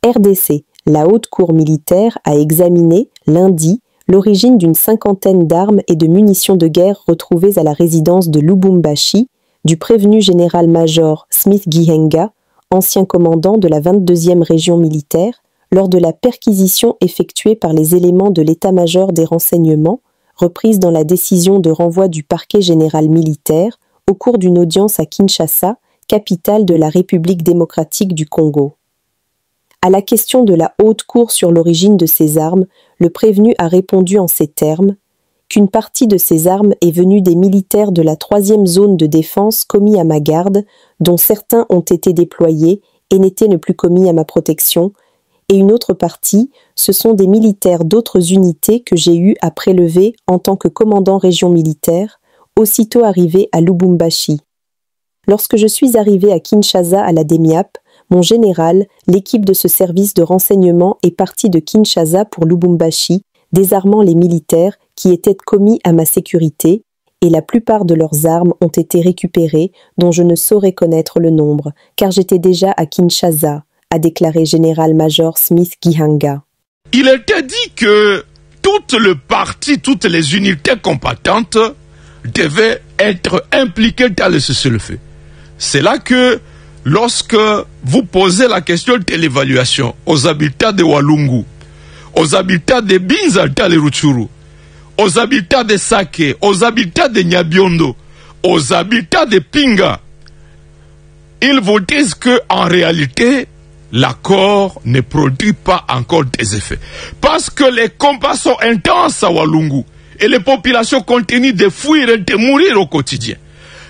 RDC. La Haute Cour militaire a examiné, lundi, l'origine d'une 50aine d'armes et de munitions de guerre retrouvées à la résidence de Lubumbashi du prévenu général-major Smith Gihenga, ancien commandant de la 22e région militaire, lors de la perquisition effectuée par les éléments de l'état-major des renseignements, reprise dans la décision de renvoi du parquet général militaire au cours d'une audience à Kinshasa, capitale de la République démocratique du Congo. À la question de la Haute Cour sur l'origine de ces armes, le prévenu a répondu en ces termes qu'une partie de ces armes est venue des militaires de la 3e zone de défense commis à ma garde, dont certains ont été déployés et n'étaient ne plus commis à ma protection, et une autre partie, ce sont des militaires d'autres unités que j'ai eu à prélever en tant que commandant région militaire, aussitôt arrivé à Lubumbashi. Lorsque je suis arrivé à Kinshasa à la DEMIAP, mon général, l'équipe de ce service de renseignement est partie de Kinshasa pour Lubumbashi, désarmant les militaires qui étaient commis à ma sécurité, et la plupart de leurs armes ont été récupérées, dont je ne saurais connaître le nombre, car j'étais déjà à Kinshasa, a déclaré général-major Smith Gihenga. Il était dit que toutes les unités combattantes devaient être impliquées dans le cessez-le-feu. C'est là que, lorsque vous posez la question de l'évaluation aux habitants de Walungu, aux habitants de Binza dans les Rutshuru, aux habitants de Sake, aux habitants de Nyabiondo, aux habitants de Pinga, ils vous disent qu'en réalité, l'accord ne produit pas encore des effets. Parce que les combats sont intenses à Walungu et les populations continuent de fuir et de mourir au quotidien.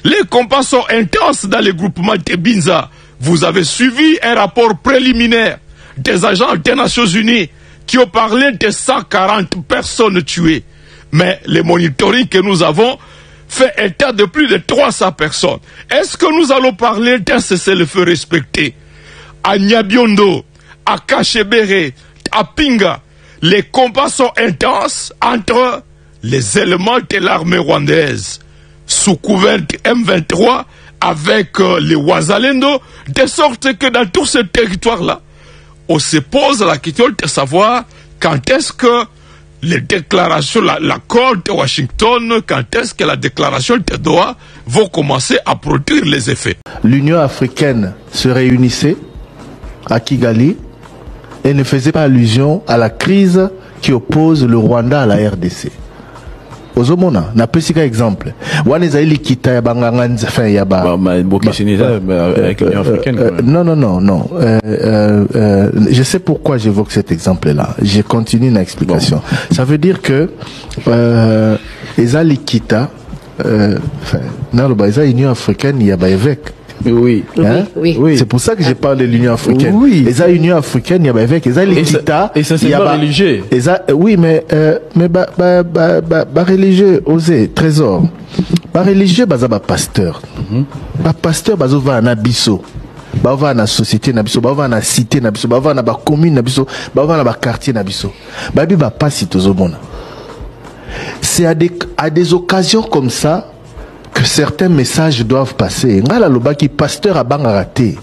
Les combats sont intenses dans les groupements de Binza. Vous avez suivi un rapport préliminaire des agents des Nations Unies qui ont parlé de 140 personnes tuées. Mais le monitoring que nous avons fait état de plus de 300 personnes. Est-ce que nous allons parler d'un cessez-le-feu respecté? À Nyabiondo, à Kachebere, à Pinga, les combats sont intenses entre les éléments de l'armée rwandaise sous couvert de M23 avec les Wazalendo, de sorte que dans tout ce territoire-là, on se pose la question de savoir quand est-ce que les déclarations, l'accord de Washington, quand est-ce que la déclaration de Doha vont commencer à produire les effets. L'Union africaine se réunissait à Kigali et ne faisait pas allusion à la crise qui oppose le Rwanda à la RDC. Ozomona, na pesika exemple. Waneza ili kita ya banganganza fin ya ba. Avec l'Union africaine. Non. Je sais pourquoi j'évoque cet exemple-là. Je continue une explication. Bon. Ça veut dire que ezali kita, dans l'Union africaine, il y a ba évêque. Oui. Hein? Oui. C'est pour ça que je parle de l'Union africaine. Oui. Et ça, l'Union africaine, il y a avec les l'État. Et ça, c'est pas religieux. Oui, mais religieux, osez, trésor. Religieux, bah pasteur. Pasteur, bah va na biso. Bah va na société na biso, bah va na cité na biso, bah va na ba commune na biso, bah va na ba quartier na biso. Bah bi bah pas si tozomona. C'est à des occasions comme ça que certains messages doivent passer. Ngala loba qui pasteur a bangaraté.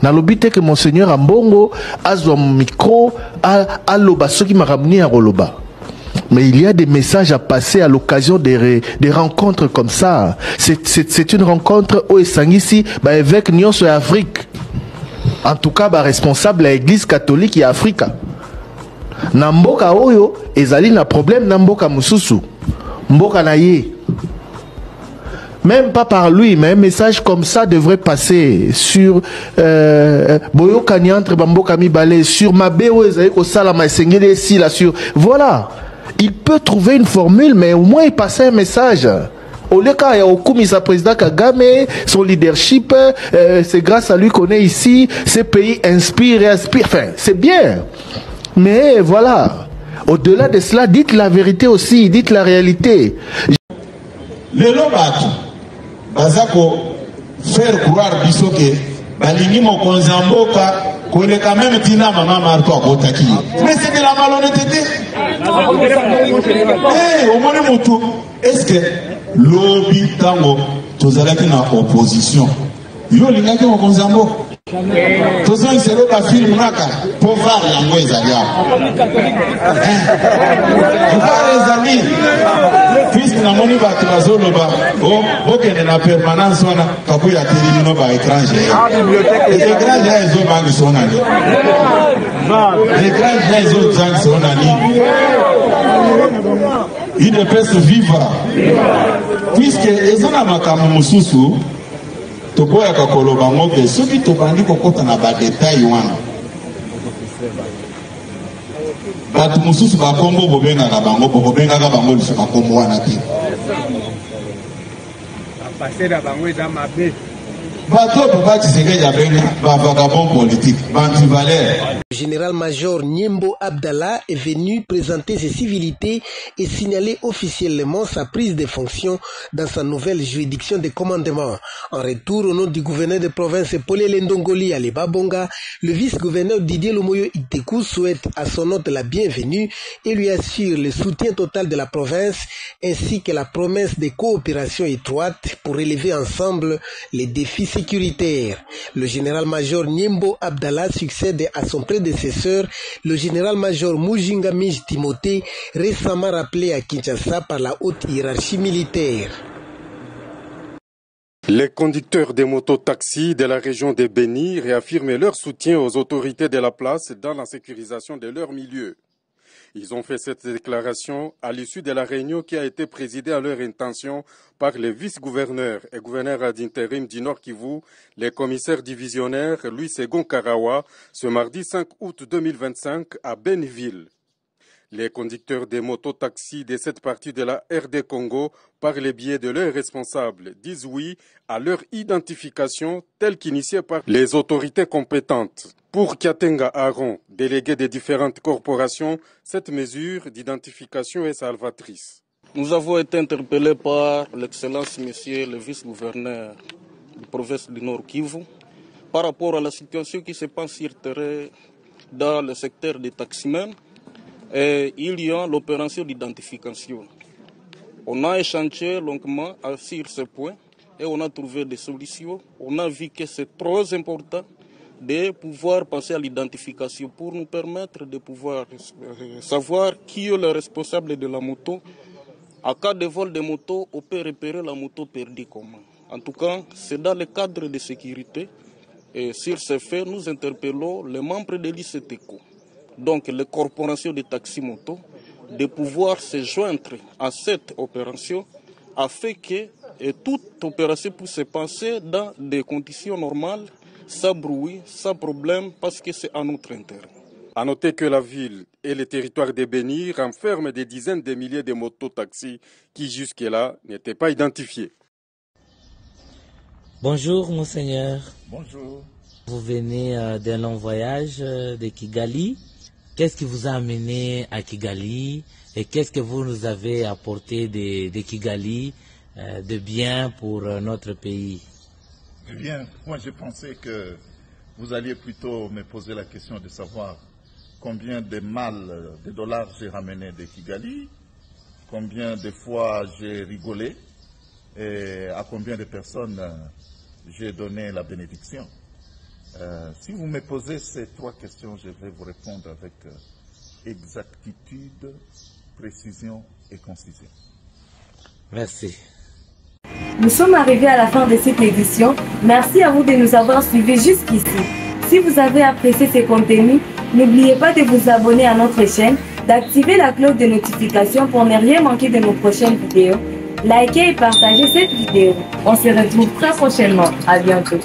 Na lobité que monseigneur Ambongo a son micro a loba ce qui m'a ramené à Roloba. Mais il y a des messages à passer à l'occasion des rencontres comme ça. C'est une rencontre où ici bah évêque Nyon sur Afrique. En tout cas bah responsable de l'église catholique et Afrique. Namboka oyo ezali na problème namboka mususu. Mboka na ye. Même pas par lui, mais un message comme ça devrait passer sur Boyo Kanyantre Bamboka Mibale, sur Mabeo Ezaïko Salama Sengele Sila, sur. Voilà. Il peut trouver une formule, mais au moins il passe un message. Au lieu qu'il y a Okumi, sa président Kagame, son leadership, c'est grâce à lui qu'on est ici, ces pays inspirent et aspirent. Enfin, c'est bien. Mais voilà. Au-delà de cela, dites la vérité aussi, dites la réalité. Le Lobato. Bazako faire croire biso que balingi mokonzi mboka koleka même tina mama marto akotaki. Mais c'est de la malhonnêteté. Au moins mutu est-ce que lobby tango tozalaki na opposition yo lingaki mokonzi mboka Tozo isero ba film naka pour voir yango ezalia. Voir ezali. Puisque na moni ba trazolo ba okende na permanence wana kakuya televino ba écran géant. Les écrans géants ils ont bangi sona ni. Les écrans géants ils ont bangi sona ni. Il ne peut se vivre. Puisque ezona makamu mususu toboya kakoloba ngobe soki tobandi kokota na ba détail wana bato mosusu bakombo bobengaka bango bobengaka bango lisusu bakombo wana te bato papa Tshisekedi abenga bavagabond politique bantivaleur. Le général-major Nyembo Abdallah est venu présenter ses civilités et signaler officiellement sa prise de fonction dans sa nouvelle juridiction de commandement. En retour, au nom du gouverneur de province Paul Lendongoli Aleba Bonga, le vice-gouverneur Didier Lomoyo Itekou souhaite à son hôte la bienvenue et lui assure le soutien total de la province ainsi que la promesse de coopération étroite pour relever ensemble les défis sécuritaires. Le général-major Nyembo Abdallah succède à son prédécesseur, le général-major Mujinga Mij Timothée, récemment rappelé à Kinshasa par la haute hiérarchie militaire. Les conducteurs des motos-taxis de la région de Béni réaffirment leur soutien aux autorités de la place dans la sécurisation de leur milieu. Ils ont fait cette déclaration à l'issue de la réunion qui a été présidée à leur intention par les vice-gouverneurs et gouverneurs d'intérim du Nord Kivu, les commissaires divisionnaires Louis Segon Karawa, ce mardi 5 août 2025 à Béniville. Les conducteurs des motos-taxis de cette partie de la RD Congo, par le biais de leurs responsables, disent oui à leur identification telle qu'initiée par les autorités compétentes. Pour Kiatenga Aaron, délégué des différentes corporations, cette mesure d'identification est salvatrice. Nous avons été interpellés par l'excellence monsieur le vice-gouverneur de la province du Nord Kivu par rapport à la situation qui se passe sur terrain dans le secteur des taximens. Et il y a l'opération d'identification. On a échangé longuement sur ce point et on a trouvé des solutions. On a vu que c'est trop important de pouvoir passer à l'identification pour nous permettre de pouvoir savoir qui est le responsable de la moto. En cas de vol de moto, on peut repérer la moto perdue comment. En tout cas, c'est dans le cadre de sécurité. Et sur ce fait, nous interpellons les membres de l'ICTECO. Donc les corporations de taxi-moto, de pouvoir se joindre à cette opération afin que toute opération puisse se passer dans des conditions normales, sans bruit, sans problème, parce que c'est à notre intérêt. À noter que la ville et le territoire de Béni renferment des dizaines de milliers de mototaxis qui jusque-là n'étaient pas identifiés. Bonjour monseigneur. Bonjour. Vous venez d'un long voyage de Kigali. Qu'est-ce qui vous a amené à Kigali et qu'est-ce que vous nous avez apporté de Kigali de bien pour notre pays? Eh bien, moi je pensais que vous alliez plutôt me poser la question de savoir combien de dollars j'ai ramené de Kigali, combien de fois j'ai rigolé et à combien de personnes j'ai donné la bénédiction. Si vous me posez ces trois questions, je vais vous répondre avec exactitude, précision et concision. Merci. Nous sommes arrivés à la fin de cette édition. Merci à vous de nous avoir suivis jusqu'ici. Si vous avez apprécié ces contenus, n'oubliez pas de vous abonner à notre chaîne, d'activer la cloche de notification pour ne rien manquer de nos prochaines vidéos. Likez et partagez cette vidéo. On se retrouve très prochainement. À bientôt.